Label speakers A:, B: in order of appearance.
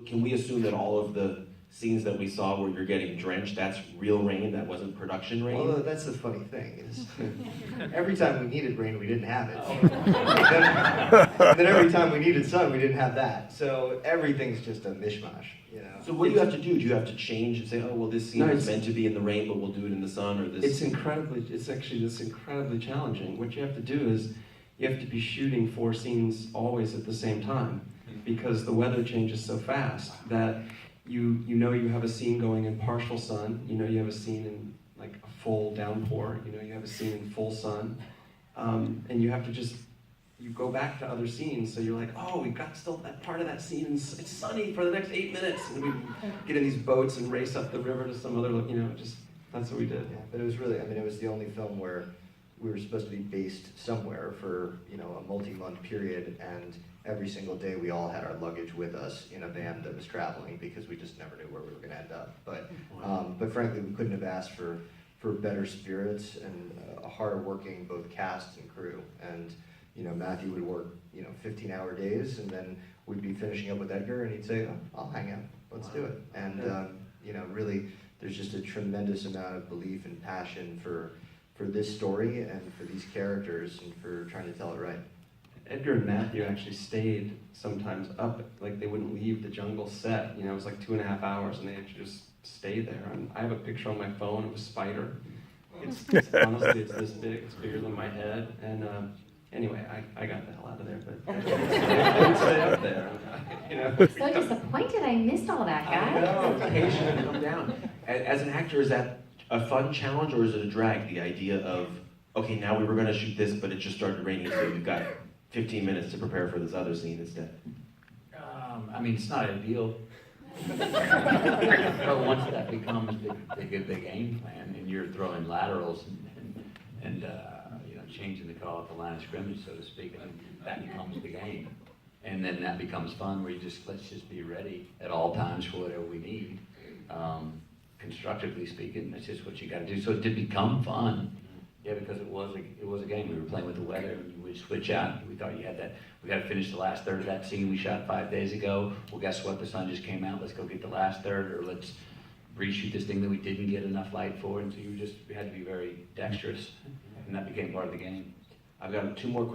A: can we assume that all of the scenes that we saw where you're getting drenched, that's real rain, that wasn't production rain?
B: Well, that's the funny thing is, every time we needed rain, we didn't have it. Then every time we needed sun, we didn't have that. So everything's just a mishmash, you know.
A: So what do you have to do? Do you have to change and say, oh, well, this scene
C: No,
A: is meant to be in the rain, but we'll do it in the sun, or this?
C: It's actually just incredibly challenging. What you have to do is, you have to be shooting 4 scenes always at the same time, because the weather changes so fast that you know you have a scene going in partial sun, you know you have a scene in like a full downpour, you know you have a scene in full sun, and you have to just, you go back to other scenes, so you're like, oh, we've got still that part of that scene, it's sunny for the next 8 minutes, and we get in these boats and race up the river to some other, you know, just, that's what we did.
B: Yeah, but it was really, I mean, it was the only film where we were supposed to be based somewhere for, you know, a multi-month period, and every single day we all had our luggage with us in a van that was traveling because we just never knew where we were going to end up. But frankly, we couldn't have asked for better spirits and a harder working both cast and crew. And you know, Matthew would work, you know, 15-hour days, and then we'd be finishing up with Edgar, and he'd say, oh, I'll hang out, let's do it. And you know, really, there's just a tremendous amount of belief and passion for this story and for these characters and for trying to tell it right.
C: Edgar and Matthew actually stayed sometimes up, like they wouldn't leave the jungle set, you know, it was like 2.5 hours, and they actually just stayed there. And I have a picture on my phone of a spider. It's honestly, it's this big, it's bigger than my head, and anyway, I got the hell out of there, but I didn't stay up there, you know.
D: So disappointed I missed all that,
A: I
D: guys.
A: know, patient and come down. As an actor, is that a fun challenge, or is it a drag? The idea of, okay, now we were going to shoot this, but it just started raining, so you've got 15 minutes to prepare for this other scene instead.
E: I mean, it's not ideal. But once that becomes the game plan, and you're throwing laterals and you know, changing the call at the line of scrimmage, so to speak, and that becomes the game. And then that becomes fun, where let's just be ready at all times for whatever we need. Constructively speaking, that's just what you got to do. So it did become fun. Yeah, because it was a game. We were playing with the weather, and you would switch out. We thought you had that. We got to finish the last third of that scene we shot 5 days ago. Well, guess what? The sun just came out. Let's go get the last third, or let's reshoot this thing that we didn't get enough light for. And so you had to be very dexterous, and that became part of the game.
A: I've got 2 more questions.